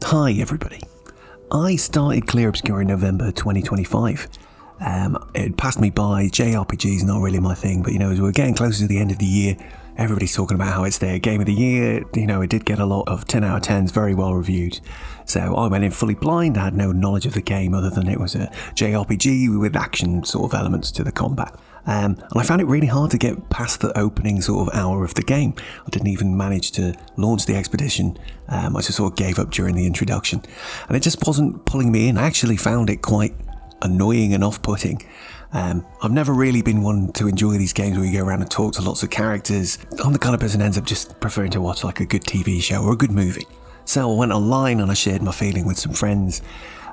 Hi everybody. I started Clair Obscur in November 2025. It passed me by. JRPG's not really my thing, but as we're getting closer to the end of the year, everybody's talking about how it's their game of the year. It did get a lot of 10 out of 10s, very well reviewed. So I went in fully blind. I had no knowledge of the game other than it was a JRPG with action sort of elements to the combat. And I found it really hard to get past the opening sort of hour of the game. I didn't even manage to launch the expedition. I just sort of gave up during the introduction. And it just wasn't pulling me in. I actually found it quite annoying and off-putting. I've never really been one to enjoy these games where you go around and talk to lots of characters. I'm the kind of person who ends up just preferring to watch like a good TV show or a good movie. So I went online and I shared my feeling with some friends.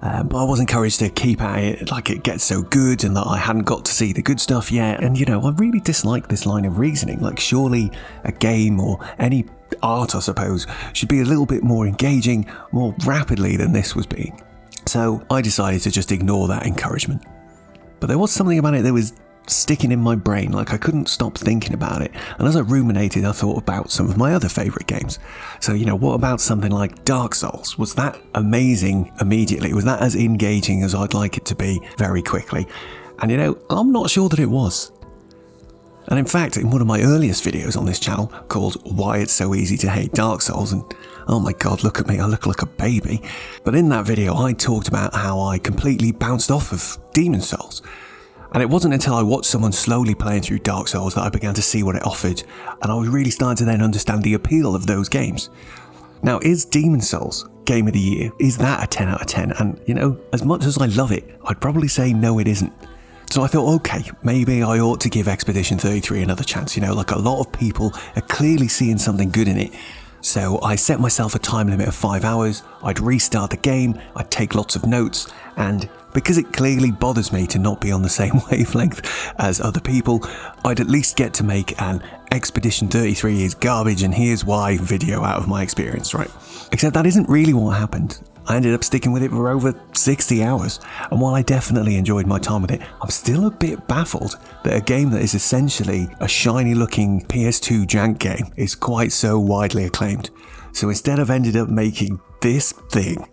But I was encouraged to keep at it, like it gets so good and that I hadn't got to see the good stuff yet. And I really dislike this line of reasoning. Like surely a game or any art, I suppose, should be a little bit more engaging, more rapidly than this was being. So I decided to just ignore that encouragement. But there was something about it that was sticking in my brain, like I couldn't stop thinking about it. And as I ruminated, I thought about some of my other favourite games. So, what about something like Dark Souls? Was that amazing immediately? Was that as engaging as I'd like it to be very quickly? And I'm not sure that it was. And in fact, in one of my earliest videos on this channel called Why It's So Easy to Hate Dark Souls, and oh my god, look at me, I look like a baby. But in that video, I talked about how I completely bounced off of Demon Souls. And it wasn't until I watched someone slowly playing through Dark Souls that I began to see what it offered, and I was really starting to then understand the appeal of those games. Now, is Demon Souls Game of the Year? Is that a 10 out of 10? And, as much as I love it, I'd probably say no, it isn't. So I thought, okay, maybe I ought to give Expedition 33 another chance. Like a lot of people are clearly seeing something good in it. So I set myself a time limit of 5 hours, I'd restart the game, I'd take lots of notes, and because it clearly bothers me to not be on the same wavelength as other people, I'd at least get to make an Expedition 33 is garbage and here's why video out of my experience, right? Except that isn't really what happened. I ended up sticking with it for over 60 hours, and while I definitely enjoyed my time with it, I'm still a bit baffled that a game that is essentially a shiny looking PS2 jank game is quite so widely acclaimed. So instead I've ended up making this thing.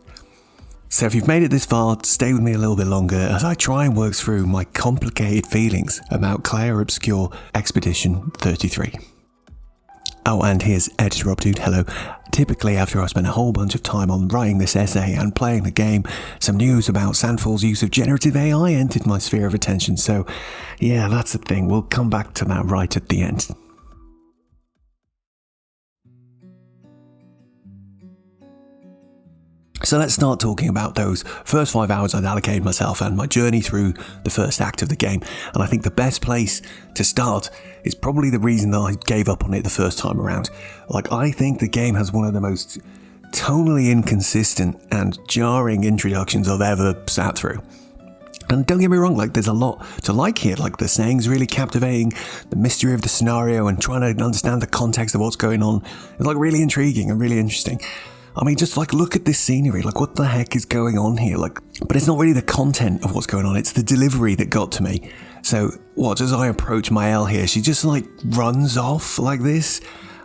So if you've made it this far, stay with me a little bit longer as I try and work through my complicated feelings about Clair Obscur Expedition 33. Oh, and here's Editor Rob Dude, hello. Typically, after I spend a whole bunch of time on writing this essay and playing the game, some news about Sandfall's use of generative AI entered my sphere of attention, so yeah, that's the thing. We'll come back to that right at the end. So let's start talking about those first 5 hours I'd allocated myself and my journey through the first act of the game. And I think the best place to start is probably the reason that I gave up on it the first time around. Like, I think the game has one of the most tonally inconsistent and jarring introductions I've ever sat through. And don't get me wrong, there's a lot to like here. The saying's really captivating, the mystery of the scenario and trying to understand the context of what's going on is really intriguing and really interesting. I mean, just look at this scenery, what the heck is going on here? But it's not really the content of what's going on, it's the delivery that got to me. So, as I approach my L here, she just runs off like this,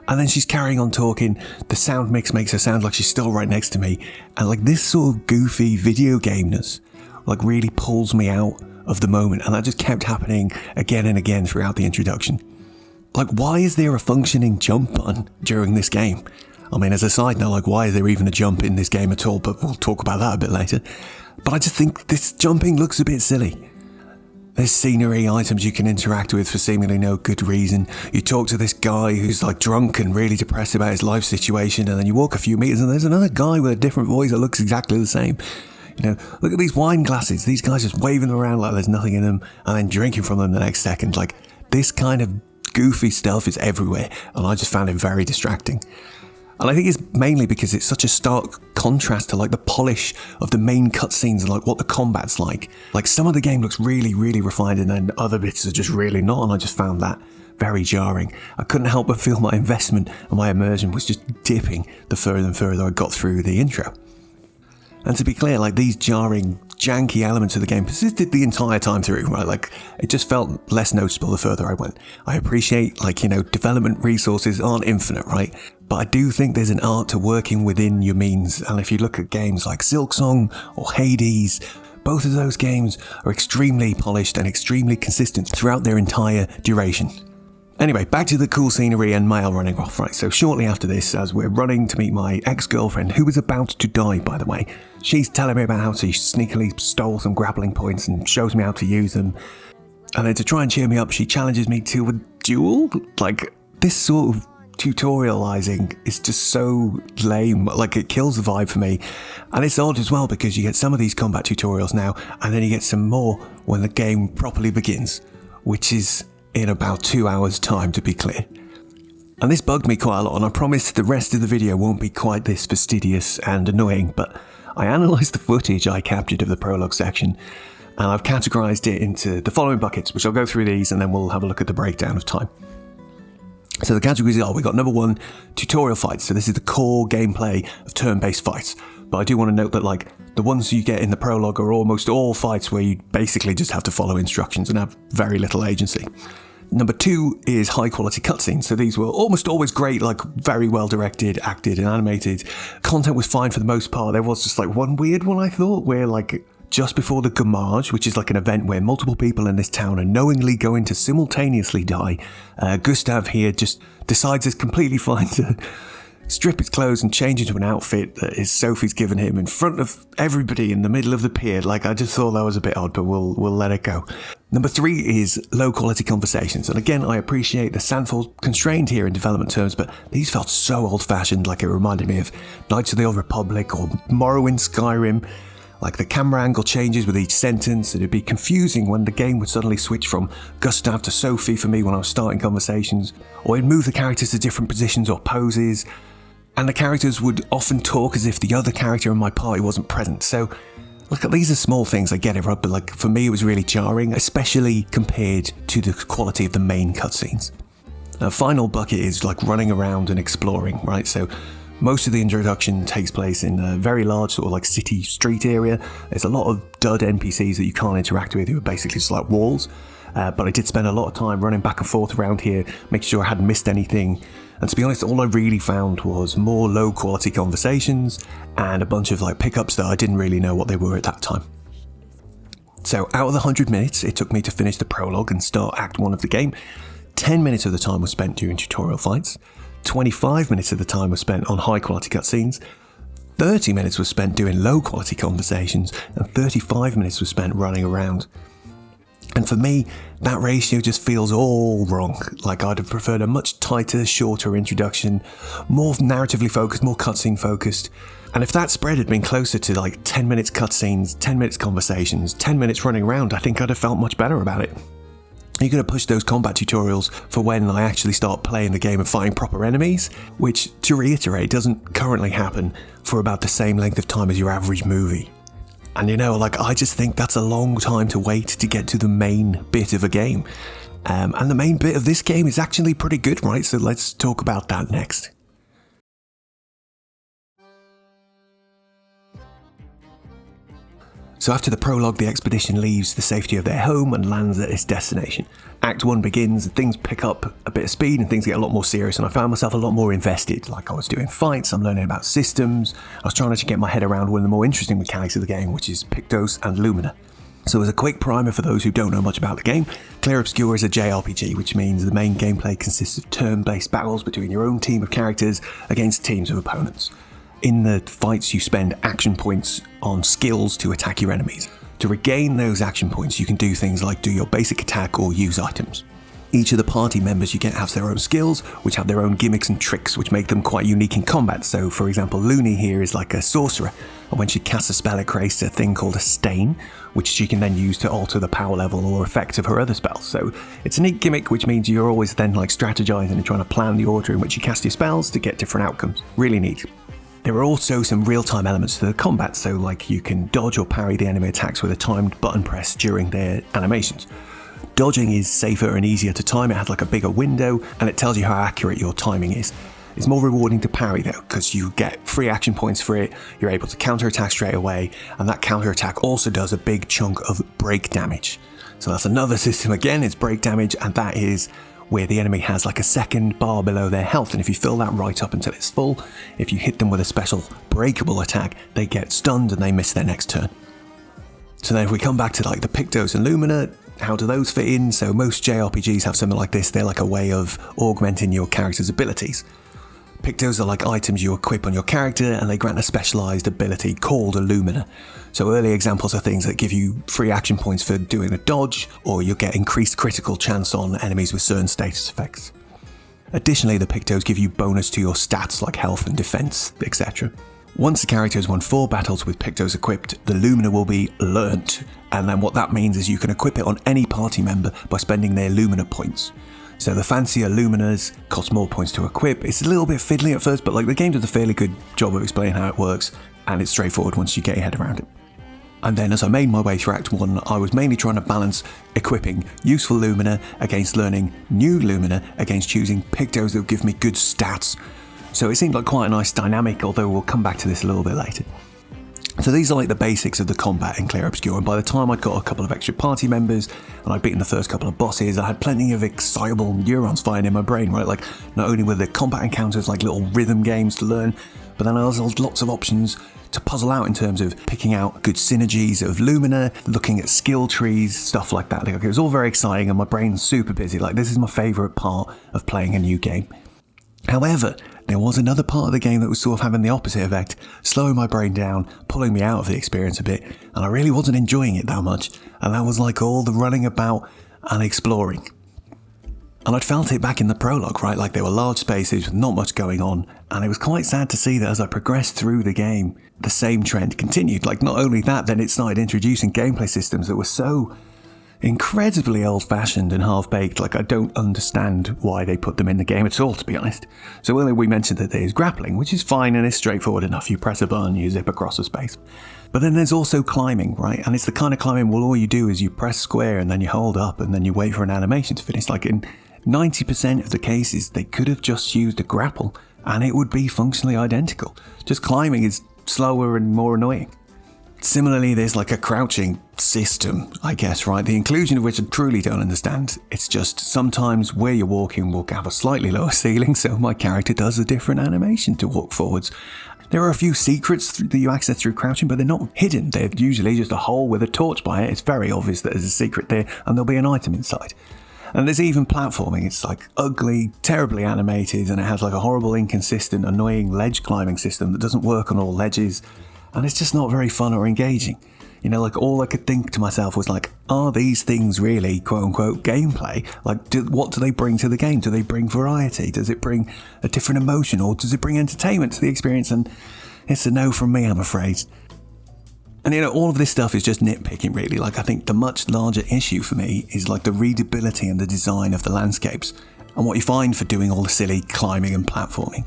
and then she's carrying on talking, the sound mix makes her sound like she's still right next to me, and this sort of goofy video gameness, really pulls me out of the moment, and that just kept happening again and again throughout the introduction. Why is there a functioning jump button during this game? I mean, as a side note, why is there even a jump in this game at all? But we'll talk about that a bit later. But I just think this jumping looks a bit silly. There's scenery, items you can interact with for seemingly no good reason. You talk to this guy who's drunk and really depressed about his life situation, and then you walk a few meters and there's another guy with a different voice that looks exactly the same. Look at these wine glasses. These guys just waving them around like there's nothing in them and then drinking from them the next second. This kind of goofy stuff is everywhere, and I just found it very distracting. And I think it's mainly because it's such a stark contrast to the polish of the main cutscenes and what the combat's like. Some of the game looks really, really refined and then other bits are just really not, and I just found that very jarring. I couldn't help but feel my investment and my immersion was just dipping the further and further I got through the intro. And to be clear, these jarring, janky elements of the game persisted the entire time through, right? It just felt less noticeable the further I went. I appreciate, development resources aren't infinite, right? but I do think there's an art to working within your means, and if you look at games like Silksong or Hades, both of those games are extremely polished and extremely consistent throughout their entire duration. Anyway, back to the cool scenery and Mael running off, right? So shortly after this, as we're running to meet my ex-girlfriend, who was about to die, by the way, she's telling me about how she sneakily stole some grappling points and shows me how to use them. And then to try and cheer me up, she challenges me to a duel? Like, this sort of tutorializing is just so lame, like it kills the vibe for me. And it's odd as well because you get some of these combat tutorials now, and then you get some more when the game properly begins, which is in about 2 hours time, to be clear. And this bugged me quite a lot, and I promise the rest of the video won't be quite this fastidious and annoying, but I analysed the footage I captured of the prologue section, and I've categorised it into the following buckets, which I'll go through these and then we'll have a look at the breakdown of time. So the categories are, we got number 1, tutorial fights. So this is the core gameplay of turn-based fights. But I do want to note that like the ones you get in the prologue are almost all fights where you basically just have to follow instructions and have very little agency. Number 2 is high quality cutscenes. So these were almost always great, like very well directed, acted and animated. Content was fine for the most part. There was just like one weird one I thought where like just before the Gamage, which is like an event where multiple people in this town are knowingly going to simultaneously die, Gustav here just decides it's completely fine to strip his clothes and change into an outfit that his Sophie's given him in front of everybody in the middle of the pier. Like, I just thought that was a bit odd, but we'll let it go. Number 3 is low quality conversations. And again, I appreciate the Sandfall's constrained here in development terms, but these felt so old fashioned, like it reminded me of Knights of the Old Republic or Morrowind Skyrim. Like the camera angle changes with each sentence, and it'd be confusing when the game would suddenly switch from Gustav to Sophie for me when I was starting conversations, or it'd move the characters to different positions or poses, and the characters would often talk as if the other character in my party wasn't present. So, look, these are small things, I get it, right? But like for me it was really jarring, especially compared to the quality of the main cutscenes. Now, final bucket is like running around and exploring, right? So most of the introduction takes place in a very large sort of like city street area. There's a lot of dud NPCs that you can't interact with who are basically just like walls. But I did spend a lot of time running back and forth around here, making sure I hadn't missed anything. And to be honest, all I really found was more low quality conversations and a bunch of like pickups that I didn't really know what they were at that time. So out of the 100 minutes it took me to finish the prologue and start Act 1 of the game, 10 minutes of the time was spent doing tutorial fights, 25 minutes of the time was spent on high quality cutscenes, 30 minutes was spent doing low quality conversations, and 35 minutes was spent running around. And for me, that ratio just feels all wrong. Like I'd have preferred a much tighter, shorter introduction, more narratively focused, more cutscene focused. And if that spread had been closer to like 10 minutes cutscenes, 10 minutes conversations, 10 minutes running around, I think I'd have felt much better about it. You're going to push those combat tutorials for when I actually start playing the game and fighting proper enemies, which, to reiterate, doesn't currently happen for about the same length of time as your average movie. And you know, like, I just think that's a long time to wait to get to the main bit of a game. And the main bit of this game is actually pretty good, right? So let's talk about that next. So after the prologue, the expedition leaves the safety of their home and lands at its destination. Act 1 begins, and things pick up a bit of speed and things get a lot more serious, and I found myself a lot more invested. Like I was doing fights, I'm learning about systems, I was trying to get my head around one of the more interesting mechanics of the game, which is Pictos and Lumina. So as a quick primer for those who don't know much about the game, Clair Obscur is a JRPG, which means the main gameplay consists of turn-based battles between your own team of characters against teams of opponents. In the fights, you spend action points on skills to attack your enemies. To regain those action points, you can do things like do your basic attack or use items. Each of the party members you get have their own skills, which have their own gimmicks and tricks, which make them quite unique in combat. So, for example, Looney here is like a sorcerer, and when she casts a spell, it creates a thing called a stain, which she can then use to alter the power level or effect of her other spells. So it's a neat gimmick, which means you're always then like strategizing and trying to plan the order in which you cast your spells to get different outcomes. Really neat. There are also some real-time elements to the combat, so like you can dodge or parry the enemy attacks with a timed button press during their animations. Dodging is safer and easier to time, it has like a bigger window, and it tells you how accurate your timing is. It's more rewarding to parry though, because you get free action points for it, you're able to counter-attack straight away, and that counter-attack also does a big chunk of break damage. So that's another system again, it's break damage, and that is where the enemy has like a second bar below their health, and if you fill that right up until it's full, if you hit them with a special breakable attack, they get stunned and they miss their next turn. So then if we come back to like the Pictos and Lumina, how do those fit in? So most JRPGs have something like this. They're like a way of augmenting your character's abilities. Pictos are like items you equip on your character, and they grant a specialised ability called a Lumina. So early examples are things that give you free action points for doing a dodge, or you'll get increased critical chance on enemies with certain status effects. Additionally, the Pictos give you bonus to your stats like health and defence, etc. Once the character has won 4 battles with Pictos equipped, the Lumina will be learnt, and then what that means is you can equip it on any party member by spending their Lumina points. So the fancier Luminas cost more points to equip. It's a little bit fiddly at first, but like the game does a fairly good job of explaining how it works, and it's straightforward once you get your head around it. And then as I made my way through Act 1, I was mainly trying to balance equipping useful Lumina against learning new Lumina against choosing Pictos that would give me good stats. So it seemed like quite a nice dynamic, although we'll come back to this a little bit later. So these are like the basics of the combat in Clair Obscur, and by the time I'd got a couple of extra party members and I'd beaten the first couple of bosses, I had plenty of excitable neurons firing in my brain, right? Like not only were the combat encounters like little rhythm games to learn, but then there was lots of options to puzzle out in terms of picking out good synergies of Lumina, looking at skill trees, stuff like that. Like, it was all very exciting and my brain's super busy. Like this is my favourite part of playing a new game. However, there was another part of the game that was sort of having the opposite effect, slowing my brain down, pulling me out of the experience a bit, and I really wasn't enjoying it that much, and that was like all the running about and exploring. And I'd felt it back in the prologue, right? Like there were large spaces with not much going on, and it was quite sad to see that as I progressed through the game, the same trend continued. Like not only that, then it started introducing gameplay systems that were so incredibly old-fashioned and half-baked, like I don't understand why they put them in the game at all, to be honest. So earlier we mentioned that there's grappling, which is fine and is straightforward enough. You press a button, you zip across a space. But then there's also climbing, right? And it's the kind of climbing where all you do is you press square and then you hold up and then you wait for an animation to finish. Like in 90% of the cases, they could have just used a grapple and it would be functionally identical. Just climbing is slower and more annoying. Similarly, there's like a crouching system, I guess, right? The inclusion of which I truly don't understand. It's just sometimes where you're walking will have a slightly lower ceiling, so my character does a different animation to walk forwards. There are a few secrets that you access through crouching, but they're not hidden. They're usually just a hole with a torch by it. It's very obvious that there's a secret there and there'll be an item inside. And there's even platforming. It's like ugly, terribly animated, and it has like a horrible, inconsistent, annoying ledge climbing system that doesn't work on all ledges. And it's just not very fun or engaging. You know, like all I could think to myself was like, are these things really quote unquote gameplay? Like what do they bring to the game? Do they bring variety? Does it bring a different emotion, or does it bring entertainment to the experience? And it's a no from me, I'm afraid. And you know, all of this stuff is just nitpicking really. Like I think the much larger issue for me is like the readability and the design of the landscapes and what you find for doing all the silly climbing and platforming.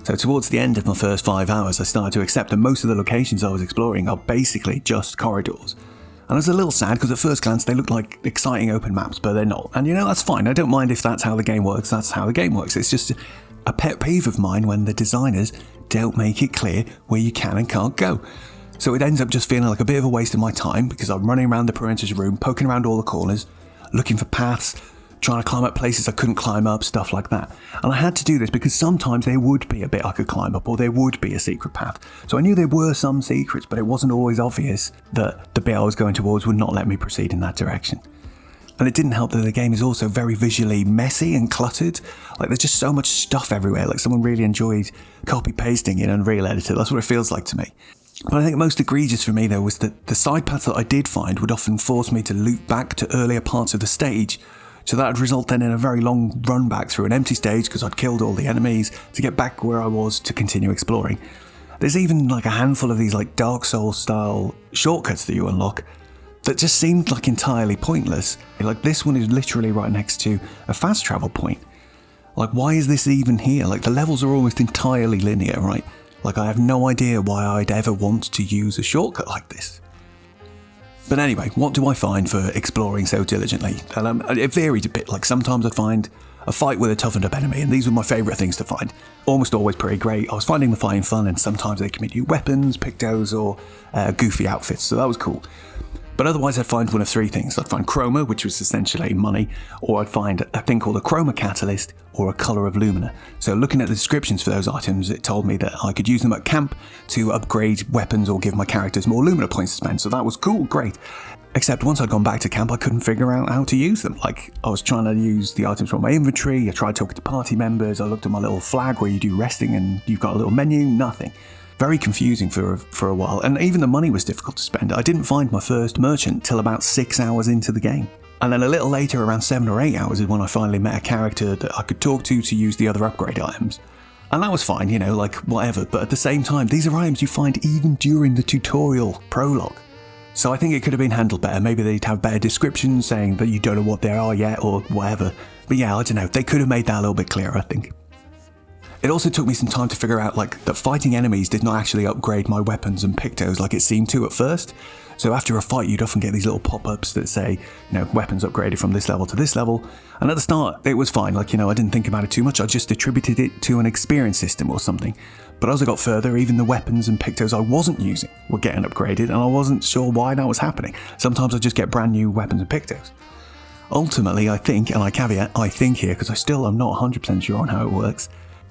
So towards the end of my first 5 hours, I started to accept that most of the locations I was exploring are basically just corridors. And I was a little sad because at first glance they looked like exciting open maps, but they're not. And you know, that's fine. I don't mind if that's how the game works. That's how the game works. It's just a pet peeve of mine when the designers don't make it clear where you can and can't go. So it ends up just feeling like a bit of a waste of my time because I'm running around the perimeter room, poking around all the corners, looking for paths, trying to climb up places I couldn't climb up, stuff like that. And I had to do this because sometimes there would be a bit I could climb up, or there would be a secret path. So I knew there were some secrets, but it wasn't always obvious that the bit I was going towards would not let me proceed in that direction. And it didn't help that the game is also very visually messy and cluttered. Like there's just so much stuff everywhere, like someone really enjoyed copy-pasting in Unreal Editor. That's what it feels like to me. But I think most egregious for me though was that the side paths that I did find would often force me to loop back to earlier parts of the stage. So that would result then in a very long run back through an empty stage because I'd killed all the enemies to get back where I was to continue exploring. There's even like a handful of these like Dark Souls style shortcuts that you unlock that just seemed like entirely pointless. Like this one is literally right next to a fast travel point. Like why is this even here? Like the levels are almost entirely linear, right? Like I have no idea why I'd ever want to use a shortcut like this. But anyway, what do I find for exploring so diligently? And it varied a bit. Like sometimes I'd find a fight with a toughened up enemy, and these were my favourite things to find. Almost always pretty great. I was finding the fighting fun, and sometimes they commit you weapons, Pictos, or goofy outfits, so that was cool. But otherwise I'd find one of three things. I'd find chroma, which was essentially money, or I'd find a thing called a chroma catalyst or a colour of lumina. So looking at the descriptions for those items, it told me that I could use them at camp to upgrade weapons or give my characters more lumina points to spend. So that was cool, great. Except once I'd gone back to camp, I couldn't figure out how to use them. Like, I was trying to use the items from my inventory, I tried talking to party members, I looked at my little flag where you do resting and you've got a little menu, nothing. Very confusing for a while, and even the money was difficult to spend. I didn't find my first merchant till about 6 hours into the game. And then a little later, around 7 or 8 hours, is when I finally met a character that I could talk to use the other upgrade items. And that was fine, you know, like whatever, but at the same time, these are items you find even during the tutorial prologue. So I think it could have been handled better. Maybe they'd have better descriptions saying that you don't know what they are yet or whatever. But yeah, I don't know. They could have made that a little bit clearer, I think. It also took me some time to figure out that fighting enemies did not actually upgrade my weapons and pictos like it seemed to at first. So after a fight, you'd often get these little pop-ups that say, you know, weapons upgraded from this level to this level. And at the start, it was fine. Like, you know, I didn't think about it too much. I just attributed it to an experience system or something. But as I got further, even the weapons and pictos I wasn't using were getting upgraded, and I wasn't sure why that was happening. Sometimes I just get brand new weapons and pictos. Ultimately, I think, and I caveat, I think here, because I still am not 100% sure on how it works,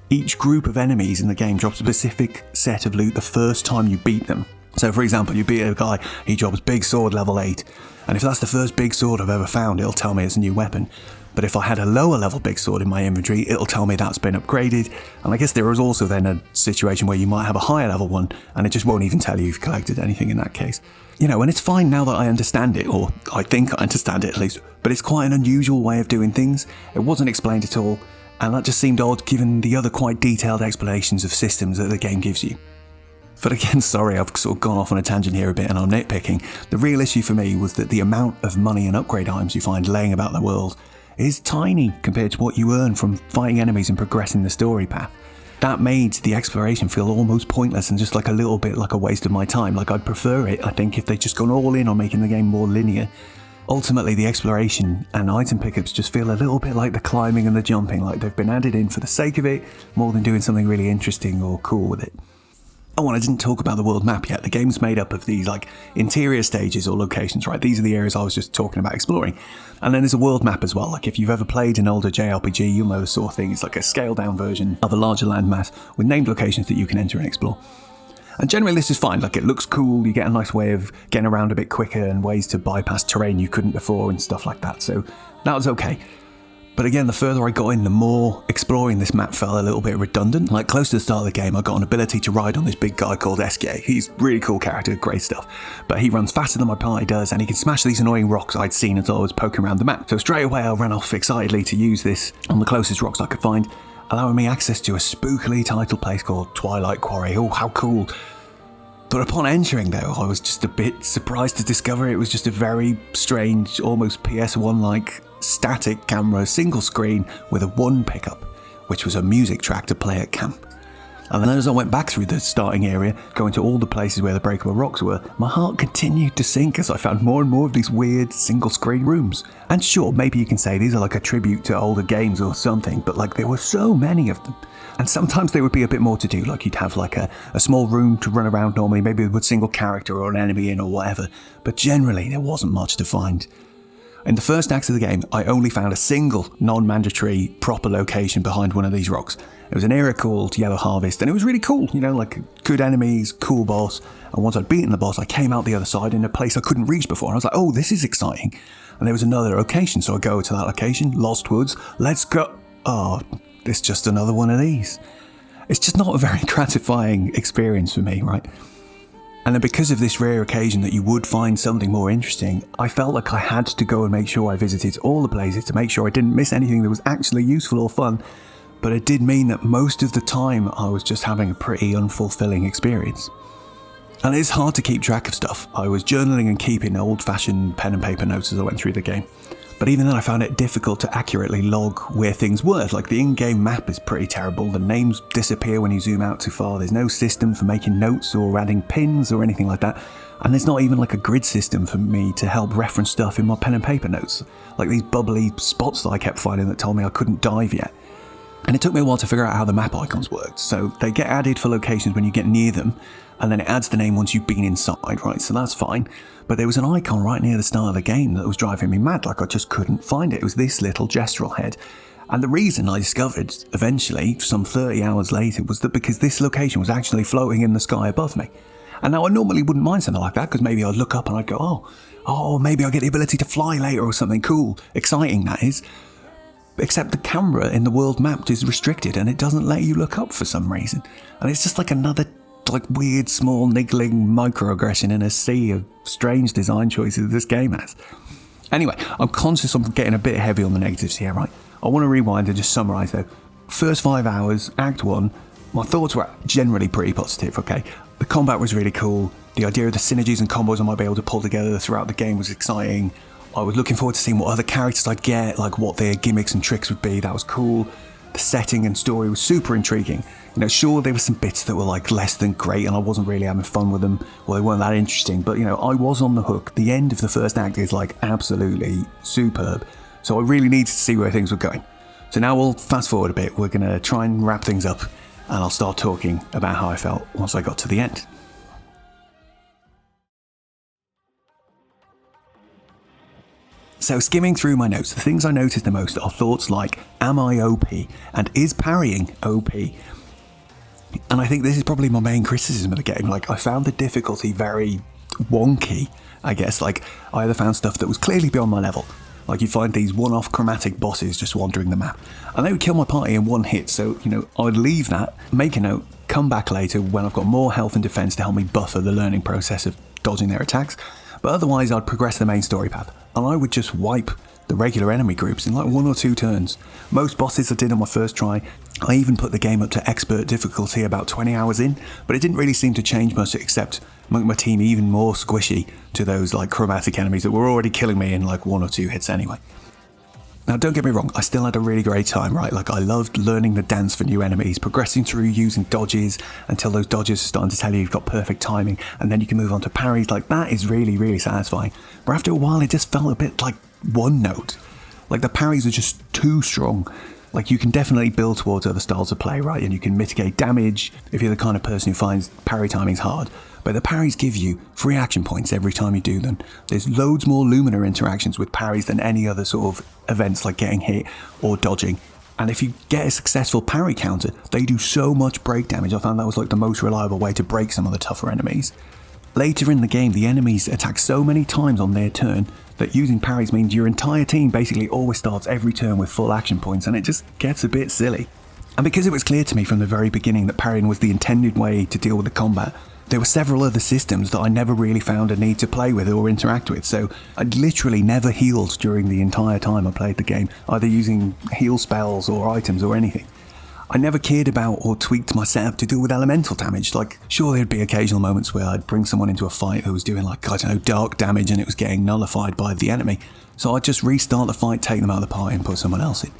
each group of enemies in the game drops a specific set of loot the first time you beat them. So for example, you beat a guy, he drops big sword level 8, and if that's the first big sword I've ever found, it'll tell me it's a new weapon. But if I had a lower level big sword in my inventory, it'll tell me that's been upgraded. And I guess there is also then a situation where you might have a higher level one, and it just won't even tell you you've collected anything in that case. You know, and it's fine now that I understand it, or I think I understand it at least, but it's quite an unusual way of doing things. It wasn't explained at all, and that just seemed odd given the other quite detailed explanations of systems that the game gives you. But again, sorry, I've sort of gone off on a tangent here a bit and I'm nitpicking. The real issue for me was that the amount of money and upgrade items you find laying about the world is tiny compared to what you earn from fighting enemies and progressing the story path. That made the exploration feel almost pointless and just like a little bit like a waste of my time. Like, I'd prefer it, I think, if they'd just gone all in on making the game more linear. Ultimately, the exploration and item pickups just feel a little bit like the climbing and the jumping, like they've been added in for the sake of it, more than doing something really interesting or cool with it. Oh, and I didn't talk about the world map yet. The game's made up of these interior stages or locations, right? These are the areas I was just talking about exploring. And then there's a world map as well. Like, if you've ever played an older JRPG, you'll know the sort of thing. It's like a scaled down version of a larger landmass with named locations that you can enter and explore. And generally this is fine. Like, it looks cool, you get a nice way of getting around a bit quicker and ways to bypass terrain you couldn't before and stuff like that. So that was okay. But again, the further I got in, the more exploring this map felt a little bit redundant. Like, close to the start of the game, I got an ability to ride on this big guy called SK. He's a really cool character, great stuff. But he runs faster than my party does, and he can smash these annoying rocks I'd seen as I was poking around the map. So straight away, I ran off excitedly to use this on the closest rocks I could find, allowing me access to a spookily titled place called Twilight Quarry. Oh, how cool. But upon entering, though, I was just a bit surprised to discover it was just a very strange, almost PS1-like static camera single screen with a one pickup, which was a music track to play at camp. And then as I went back through the starting area, going to all the places where the breakable rocks were, my heart continued to sink as I found more and more of these weird single screen rooms. And sure, maybe you can say these are like a tribute to older games or something, but there were so many of them. And sometimes there would be a bit more to do, like you'd have a small room to run around normally, maybe with a single character or an enemy in or whatever, but generally there wasn't much to find. In the first acts of the game, I only found a single non-mandatory proper location behind one of these rocks. It was an area called Yellow Harvest, and it was really cool, good enemies, cool boss, and once I'd beaten the boss, I came out the other side in a place I couldn't reach before, and I was like, oh, this is exciting. And there was another location, so I go to that location, Lost Woods, let's go. Oh, it's just another one of these. It's just not a very gratifying experience for me, right? And then because of this rare occasion that you would find something more interesting, I felt like I had to go and make sure I visited all the places to make sure I didn't miss anything that was actually useful or fun. But it did mean that most of the time I was just having a pretty unfulfilling experience. And it's hard to keep track of stuff. I was journaling and keeping old-fashioned pen and paper notes as I went through the game. But even then I found it difficult to accurately log where things were. Like, the in-game map is pretty terrible, the names disappear when you zoom out too far, there's no system for making notes or adding pins or anything like that, and there's not even a grid system for me to help reference stuff in my pen and paper notes. Like these bubbly spots that I kept finding that told me I couldn't dive yet. And it took me a while to figure out how the map icons worked. So they get added for locations when you get near them, and then it adds the name once you've been inside, right? So that's fine. But there was an icon right near the start of the game that was driving me mad, like I just couldn't find it. It was this little gestural head. And the reason I discovered eventually, some 30 hours later, was that because this location was actually floating in the sky above me. And now I normally wouldn't mind something like that, because maybe I'd look up and I'd go, oh, maybe I'll get the ability to fly later or something cool, exciting that is. Except the camera in the world map is restricted and it doesn't let you look up for some reason. And it's just like another weird, small, niggling microaggression in a sea of strange design choices this game has. Anyway, I'm conscious I'm getting a bit heavy on the negatives here, right? I want to rewind and just summarise though. First 5 hours, Act 1, my thoughts were generally pretty positive, okay? The combat was really cool. The idea of the synergies and combos I might be able to pull together throughout the game was exciting. I was looking forward to seeing what other characters I'd get, like what their gimmicks and tricks would be. That was cool. The setting and story was super intriguing. You know, sure, there were some bits that were like less than great and I wasn't really having fun with them, or they weren't that interesting, but you know, I was on the hook. The end of the first act is like absolutely superb. So I really needed to see where things were going. So now we'll fast forward a bit. We're going to try and wrap things up and I'll start talking about how I felt once I got to the end. So skimming through my notes, the things I noticed the most are thoughts like, am I OP? And is parrying OP? And I think this is probably my main criticism of the game. Like, I found the difficulty very wonky, I guess. Like, I either found stuff that was clearly beyond my level. Like, you find these one-off chromatic bosses just wandering the map. And they would kill my party in one hit, so, you know, I'd leave that, make a note, come back later when I've got more health and defense to help me buffer the learning process of dodging their attacks. But otherwise, I'd progress the main story path. And I would just wipe the regular enemy groups in like 1 or 2 turns. Most bosses I did on my first try. I even put the game up to expert difficulty about 20 hours in, but it didn't really seem to change much except make my team even more squishy to those like chromatic enemies that were already killing me in like 1 or 2 hits anyway. Now don't get me wrong, I still had a really great time, right? Like I loved learning the dance for new enemies, progressing through using dodges until those dodges are starting to tell you you've got perfect timing, and then you can move on to parries. Like that is really, really satisfying. But after a while it just felt a bit like one note. Like the parries are just too strong. Like you can definitely build towards other styles of play, right? And you can mitigate damage if you're the kind of person who finds parry timings hard. But the parries give you free action points every time you do them. There's loads more Lumina interactions with parries than any other sort of events like getting hit or dodging. And if you get a successful parry counter, they do so much break damage. I found that was like the most reliable way to break some of the tougher enemies. Later in the game, the enemies attack so many times on their turn that using parries means your entire team basically always starts every turn with full action points, and it just gets a bit silly. And because it was clear to me from the very beginning that parrying was the intended way to deal with the combat, there were several other systems that I never really found a need to play with or interact with, so I literally never healed during the entire time I played the game, either using heal spells or items or anything. I never cared about or tweaked my setup to deal with elemental damage. Like, sure, there'd be occasional moments where I'd bring someone into a fight who was doing like, I don't know, dark damage and it was getting nullified by the enemy, so I'd just restart the fight, take them out of the party and put someone else in.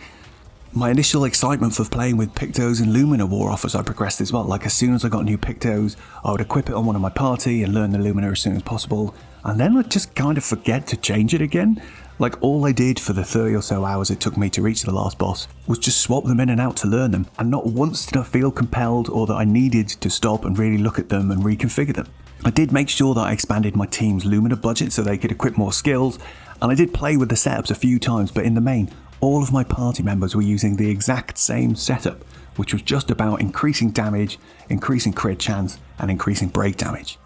My initial excitement for playing with Pictos and Lumina wore off as I progressed as well. Like as soon as I got new Pictos, I would equip it on one of my party and learn the Lumina as soon as possible, and then I'd just kind of forget to change it again. Like all I did for the 30 or so hours it took me to reach the last boss was just swap them in and out to learn them, and not once did I feel compelled or that I needed to stop and really look at them and reconfigure them. I did make sure that I expanded my team's Lumina budget so they could equip more skills, and I did play with the setups a few times, but in the main, all of my party members were using the exact same setup, which was just about increasing damage, increasing crit chance, and increasing break damage.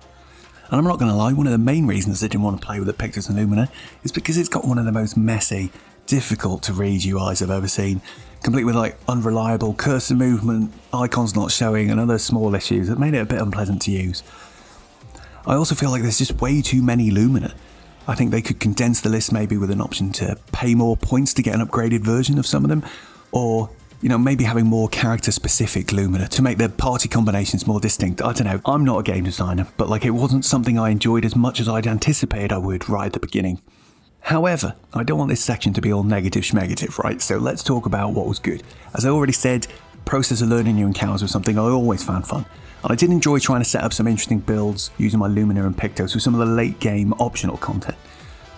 And I'm not going to lie, one of the main reasons I didn't want to play with the Pictos and Lumina is because it's got one of the most messy, difficult to read UIs I've ever seen, complete with like unreliable cursor movement, icons not showing, and other small issues that made it a bit unpleasant to use. I also feel like there's just way too many Lumina. I think they could condense the list maybe with an option to pay more points to get an upgraded version of some of them, or, you know, maybe having more character-specific Lumina to make their party combinations more distinct. I don't know, I'm not a game designer, but like it wasn't something I enjoyed as much as I'd anticipated I would right at the beginning. However, I don't want this section to be all negative schmegative, right? So let's talk about what was good. As I already said, process of learning new encounters was something I always found fun. And I did enjoy trying to set up some interesting builds using my Lumina and Pictos with some of the late game optional content.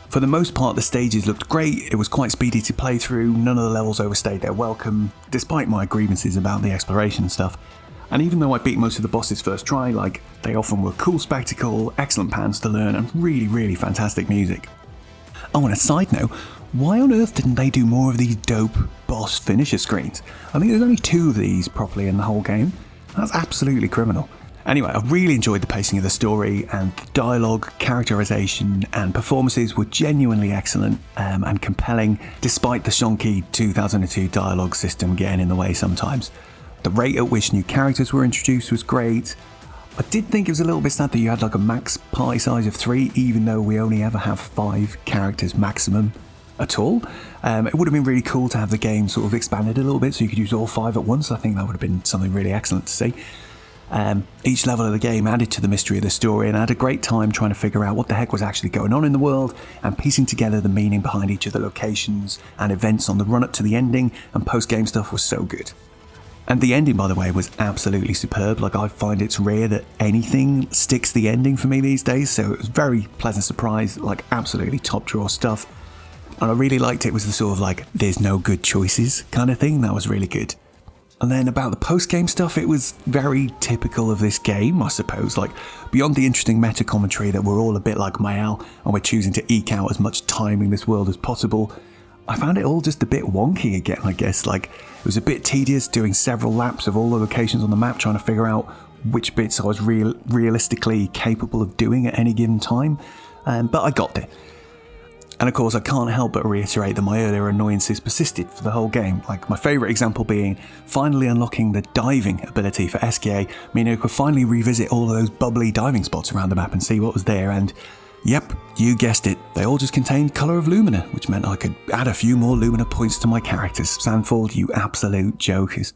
For the most part, the stages looked great, it was quite speedy to play through, none of the levels overstayed their welcome, despite my grievances about the exploration and stuff. And even though I beat most of the bosses first try, like, they often were cool spectacle, excellent patterns to learn, and really, really fantastic music. Oh, and a side note, why on earth didn't they do more of these dope boss finisher screens? I think there's only 2 of these properly in the whole game. That's absolutely criminal. Anyway, I really enjoyed the pacing of the story, and the dialogue, characterization, and performances were genuinely excellent and compelling, despite the shonky 2002 dialogue system getting in the way sometimes. The rate at which new characters were introduced was great. I did think it was a little bit sad that you had like a max party size of 3, even though we only ever have 5 characters maximum at all. It would have been really cool to have the game sort of expanded a little bit so you could use all 5 at once. I think that would have been something really excellent to see. Each level of the game added to the mystery of the story, and I had a great time trying to figure out what the heck was actually going on in the world and piecing together the meaning behind each of the locations and events on the run up to the ending, and post-game stuff was so good. And the ending, by the way, was absolutely superb. Like, I find it's rare that anything sticks the ending for me these days, so it was a very pleasant surprise, like absolutely top drawer stuff. And I really liked it was the sort of like, there's no good choices kind of thing. That was really good. And then about the post-game stuff, it was very typical of this game, I suppose. Like, beyond the interesting meta commentary that we're all a bit like Mael and we're choosing to eke out as much time in this world as possible, I found it all just a bit wonky again, I guess. Like, it was a bit tedious doing several laps of all the locations on the map trying to figure out which bits I was realistically capable of doing at any given time. But I got there. And of course, I can't help but reiterate that my earlier annoyances persisted for the whole game, like my favourite example being finally unlocking the diving ability for SKA, meaning I could finally revisit all of those bubbly diving spots around the map and see what was there, and yep, you guessed it, they all just contained Colour of Lumina, which meant I could add a few more Lumina points to my characters. Sandford, you absolute jokers.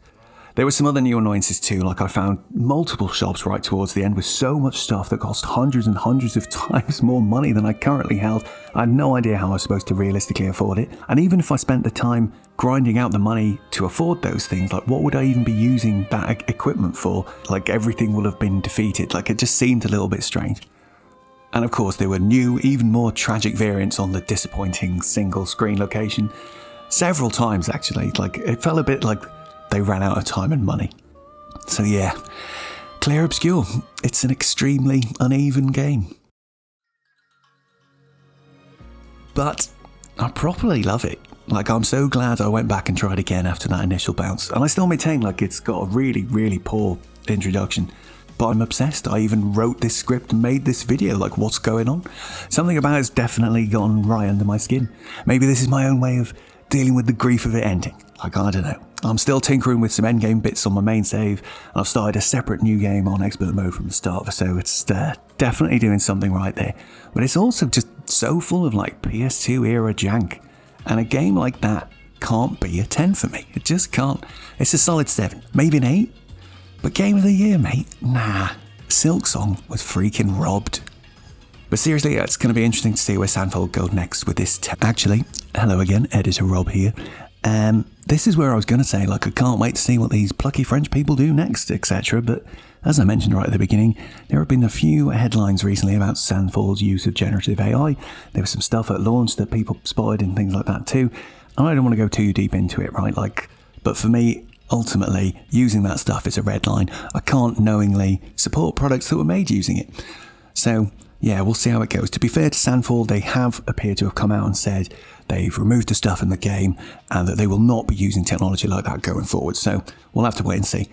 There were some other new annoyances too, like I found multiple shops right towards the end with so much stuff that cost hundreds and hundreds of times more money than I currently held. I had no idea how I was supposed to realistically afford it, and even if I spent the time grinding out the money to afford those things, like what would I even be using that equipment for? Like everything will have been defeated, like it just seemed a little bit strange. And of course there were new, even more tragic variants on the disappointing single screen location. Several times actually, like it felt a bit like they ran out of time and money. So yeah, Clair Obscur, it's an extremely uneven game. But I properly love it. Like, I'm so glad I went back and tried again after that initial bounce. And I still maintain like it's got a really, really poor introduction. But I'm obsessed. I even wrote this script and made this video, like what's going on? Something about it's definitely gone right under my skin. Maybe this is my own way of dealing with the grief of it ending. Like, I don't know. I'm still tinkering with some endgame bits on my main save, and I've started a separate new game on expert mode from the start, so it's definitely doing something right there. But it's also just so full of like PS2 era jank, and a game like that can't be a 10 for me. It just can't. It's a solid 7, maybe an 8. But game of the year, mate? Nah. Silksong was freaking robbed. But seriously, it's going to be interesting to see where Sandford goes next with this. Actually, hello again, Editor Rob here. This is where I was going to say, like, I can't wait to see what these plucky French people do next, etc. But as I mentioned right at the beginning, there have been a few headlines recently about Sandford's use of generative AI. There was some stuff at launch that people spotted and things like that too. And I don't want to go too deep into it, right? Like, but for me, ultimately, using that stuff is a red line. I can't knowingly support products that were made using it. So yeah, we'll see how it goes. To be fair to Sandford, they have appeared to have come out and said they've removed the stuff in the game and that they will not be using technology like that going forward. So we'll have to wait and see.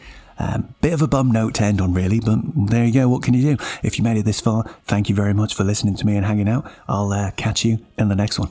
Bit of a bum note to end on, really, but there you go. What can you do? If you made it this far, thank you very much for listening to me and hanging out. I'll catch you in the next one.